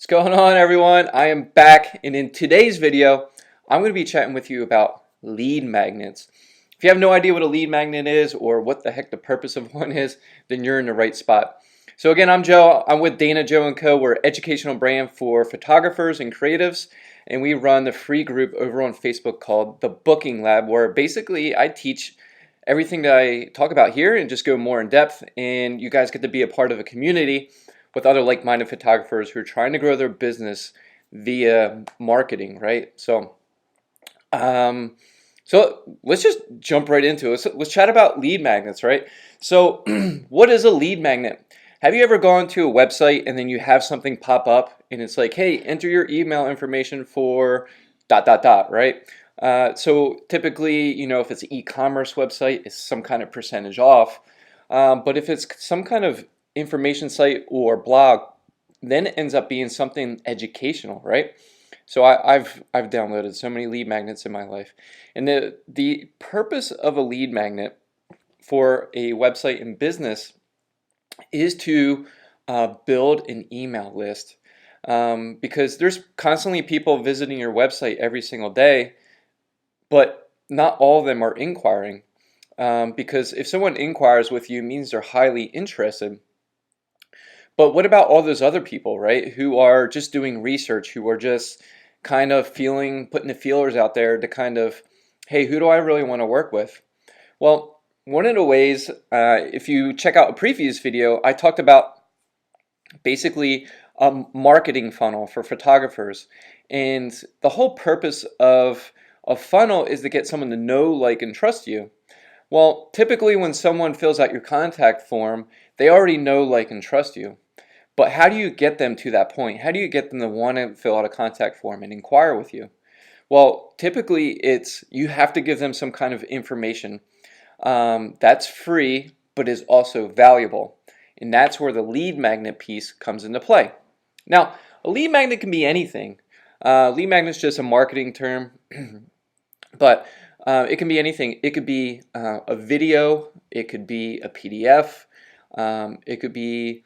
What's going on, everyone? I am back, and in today's video I'm going to be chatting with you about lead magnets. If you have no idea what a lead magnet is or what the heck the purpose of one is, then you're in the right spot. So again, I'm Joe. I'm with Dana Joe & Co. We're an educational brand for photographers and creatives, and we run the free group over on Facebook called The Booking Lab, where basically I teach everything that I talk about here and just go more in depth, and you guys get to be a part of a community with other like-minded photographers who are trying to grow their business via marketing, right? So let's just jump right into it. Let's chat about lead magnets, right? So what is a lead magnet? Have you ever gone to a website and then you have something pop up and it's like, hey, enter your email information for ... right? So typically, if it's an e-commerce website, it's some kind of percentage off. But if it's some kind of information site or blog, then it ends up being something educational, right? So I've downloaded so many lead magnets in my life, and the purpose of a lead magnet for a website and business is to build an email list, because there's constantly people visiting your website every single day, but not all of them are inquiring. Because if someone inquires with you, it means they're highly interested. But what about all those other people, right, who are just doing research, who are just kind of putting the feelers out there to kind of, hey, who do I really want to work with? Well, one of the ways, if you check out a previous video, I talked about basically a marketing funnel for photographers. And the whole purpose of a funnel is to get someone to know, like, and trust you. Well, typically when someone fills out your contact form, they already know, like, and trust you. But how do you get them to that point? How do you get them to want to fill out a contact form and inquire with you? Well, typically you have to give them some kind of information that's free but is also valuable. And that's where the lead magnet piece comes into play. Now, a lead magnet can be anything. Lead magnet is just a marketing term, but it can be anything. It could be a video, it could be a PDF, it could be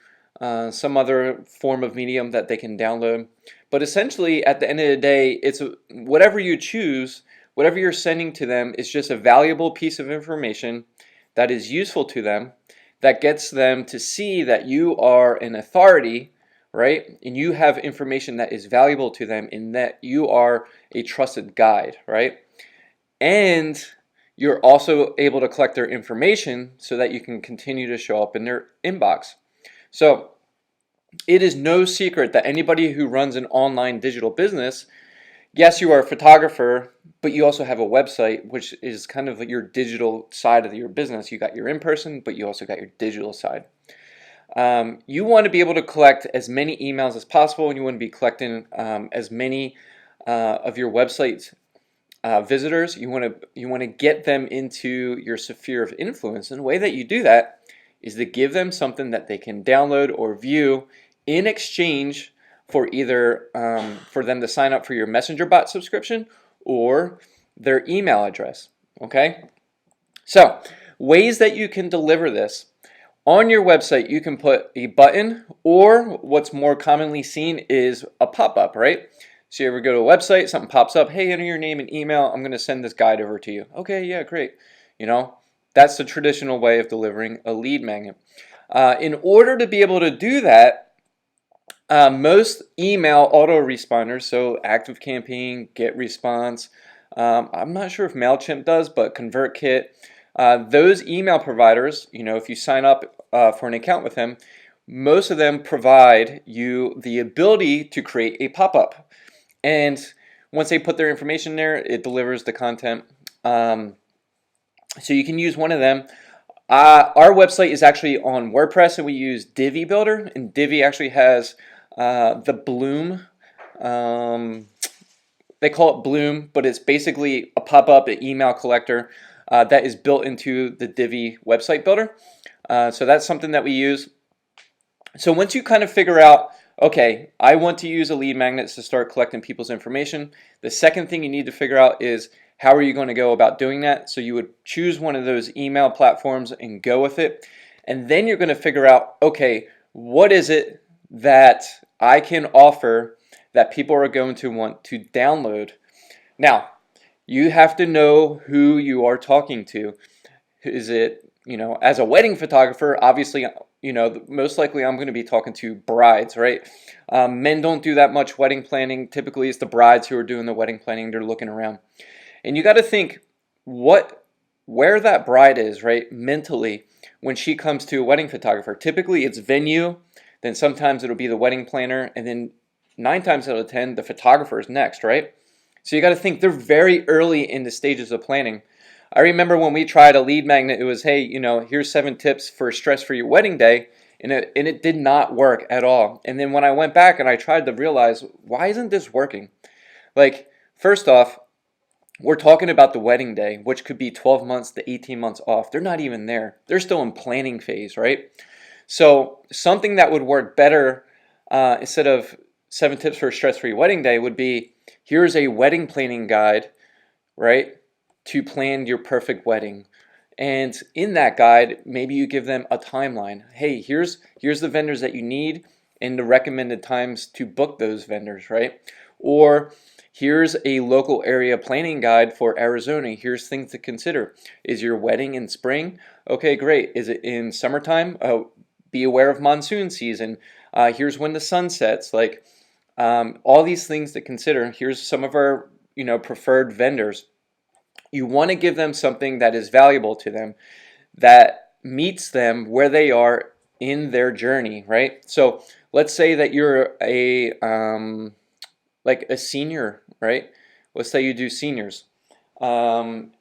some other form of medium that they can download. But essentially, at the end of the day, whatever you choose, whatever you're sending to them is just a valuable piece of information that is useful to them, that gets them to see that you are an authority, right? And you have information that is valuable to them, and that you are a trusted guide, right? And you're also able to collect their information so that you can continue to show up in their inbox. So it is no secret that anybody who runs an online digital business, yes, you are a photographer, but you also have a website, which is kind of your digital side of your business. You got your in-person, but you also got your digital side. You want to be able to collect as many emails as possible, and you want to be collecting as many of your website's visitors. You want to get them into your sphere of influence, and the way that you do that is to give them something that they can download or view in exchange for either for them to sign up for your Messenger bot subscription or their email address. Okay, so ways that you can deliver this. On your website, you can put a button, or what's more commonly seen is a pop-up, right? So you ever go to a website, something pops up, hey, enter your name and email, I'm going to send this guide over to you. Okay, yeah, great. That's the traditional way of delivering a lead magnet. In order to be able to do that, most email autoresponders, so ActiveCampaign, GetResponse, I'm not sure if MailChimp does, but ConvertKit, those email providers, if you sign up for an account with them, most of them provide you the ability to create a pop-up. And once they put their information there, it delivers the content. So you can use one of them. Our website is actually on WordPress, and we use Divi Builder, and Divi actually has the Bloom. They call it Bloom, but it's basically a pop-up, an email collector that is built into the Divi website builder. So that's something that we use. So once you kind of figure out, okay, I want to use a lead magnet to start collecting people's information, the second thing you need to figure out is, how are you going to go about doing that? So you would choose one of those email platforms and go with it. And then you're going to figure out, okay, what is it that I can offer that people are going to want to download. Now, you have to know who you are talking to. Is it, as a wedding photographer, obviously, most likely I'm going to be talking to brides, right? Men don't do that much wedding planning. Typically, it's the brides who are doing the wedding planning. They're looking around. And you got to think where that bride is, right, mentally, when she comes to a wedding photographer. Typically, it's venue, then sometimes it'll be the wedding planner, and then 9 times out of 10, the photographer is next, right? So you got to think they're very early in the stages of planning. I remember when we tried a lead magnet, it was, hey, here's 7 tips for stress-free wedding day, and it did not work at all. And then when I went back and I tried to realize, why isn't this working? Like, first off, we're talking about the wedding day, which could be 12 months to 18 months off. They're not even there. They're still in planning phase, right? So something that would work better instead of 7 tips for a stress-free wedding day would be, here's a wedding planning guide, right, to plan your perfect wedding. And in that guide, maybe you give them a timeline. Hey, here's the vendors that you need and the recommended times to book those vendors, right? Or here's a local area planning guide for Arizona. Here's things to consider. Is your wedding in spring? Okay, great. Is it in summertime? Oh, be aware of monsoon season. Here's when the sun sets. Like, all these things to consider. Here's some of our, preferred vendors. You want to give them something that is valuable to them, that meets them where they are in their journey, right? So let's say that you're like a senior, right? Let's say you do seniors, and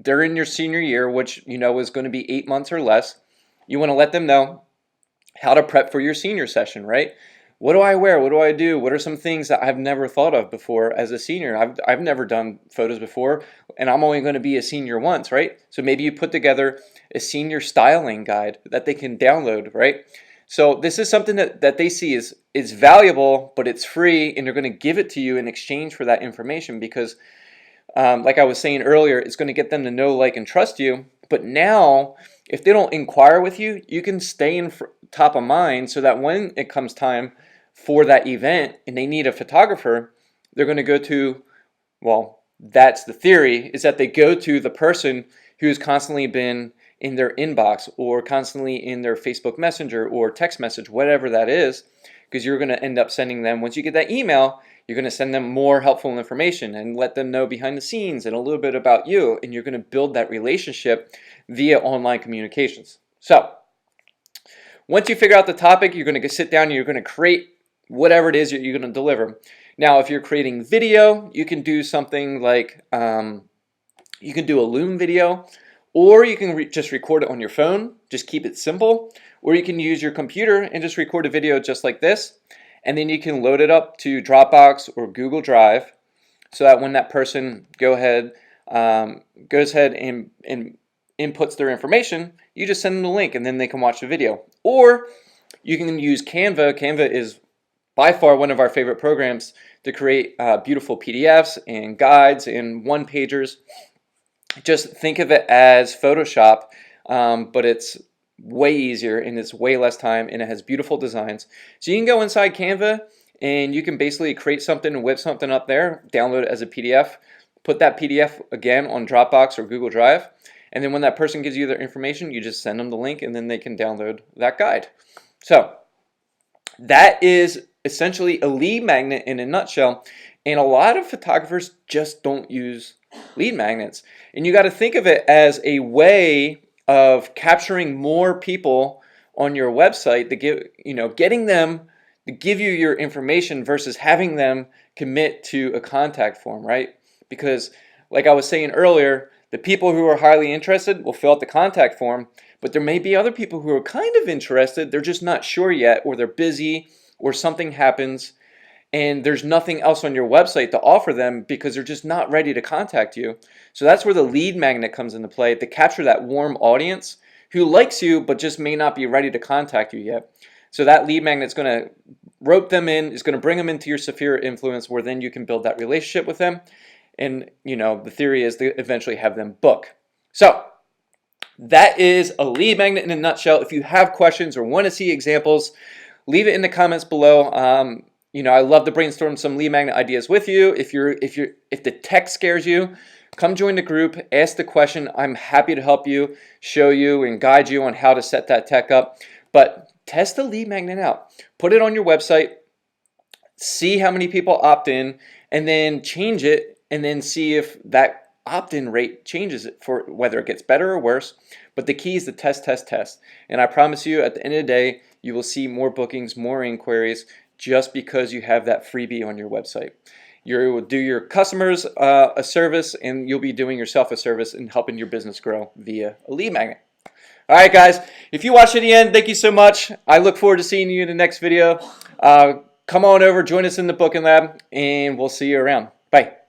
they're in your senior year, which is going to be 8 months or less. You want to let them know how to prep for your senior session, right? What do I wear? What do I do? What are some things that I've never thought of before as a senior? I've never done photos before, and I'm only going to be a senior once, right? So maybe you put together a senior styling guide that they can download, right? So this is something that they see is valuable, but it's free, and they're going to give it to you in exchange for that information because, like I was saying earlier, it's going to get them to know, like, and trust you. But now, if they don't inquire with you, you can stay in top of mind so that when it comes time for that event and they need a photographer, they're going to go to, well, that's the theory, is that they go to the person who's constantly been in their inbox or constantly in their Facebook Messenger or text message, whatever that is, because you're going to end up sending them, once you get that email, you're going to send them more helpful information and let them know behind the scenes and a little bit about you, and you're going to build that relationship via online communications. So once you figure out the topic, you're going to sit down and you're going to create whatever it is you're going to deliver. Now, if you're creating video, you can do something like, you can do a Loom video, or you can just record it on your phone, just keep it simple, or you can use your computer and just record a video just like this, and then you can load it up to Dropbox or Google Drive so that when that person goes ahead and inputs their information, you just send them the link and then they can watch the video. Or you can use Canva. Canva is by far one of our favorite programs to create beautiful PDFs and guides and one-pagers. Just think of it as Photoshop, but it's way easier and it's way less time and it has beautiful designs. So you can go inside Canva and you can basically create something and whip something up there, download it as a PDF, put that PDF again on Dropbox or Google Drive, and then when that person gives you their information, you just send them the link and then they can download that guide. So that is essentially a lead magnet in a nutshell, and a lot of photographers just don't use lead magnets. And you got to think of it as a way of capturing more people on your website to give, getting them to give you your information versus having them commit to a contact form, right? Because like I was saying earlier, the people who are highly interested will fill out the contact form, but there may be other people who are kind of interested, they're just not sure yet, or they're busy, or something happens, and there's nothing else on your website to offer them because they're just not ready to contact you. So that's where the lead magnet comes into play, to capture that warm audience who likes you but just may not be ready to contact you yet. So that lead magnet's going to rope them in, is going to bring them into your sphere of influence, where then you can build that relationship with them. And the theory is to eventually have them book. So That is a lead magnet in a nutshell. If you have questions or want to see examples, leave it in the comments below. I love to brainstorm some lead magnet ideas with you. If the tech scares you, come join the group, ask the question. I'm happy to help you, show you, and guide you on how to set that tech up. But test the lead magnet out. Put it on your website, see how many people opt in, and then change it, and then see if that opt-in rate changes it for whether it gets better or worse. But the key is to test, test, test. And I promise you, at the end of the day, you will see more bookings, more inquiries, just because you have that freebie on your website. You will do your customers a service, and you'll be doing yourself a service and helping your business grow via a lead magnet. All right, guys, if you watched to the end, thank you so much. I look forward to seeing you in the next video. Come on over, join us in the Booking Lab, and we'll see you around. Bye.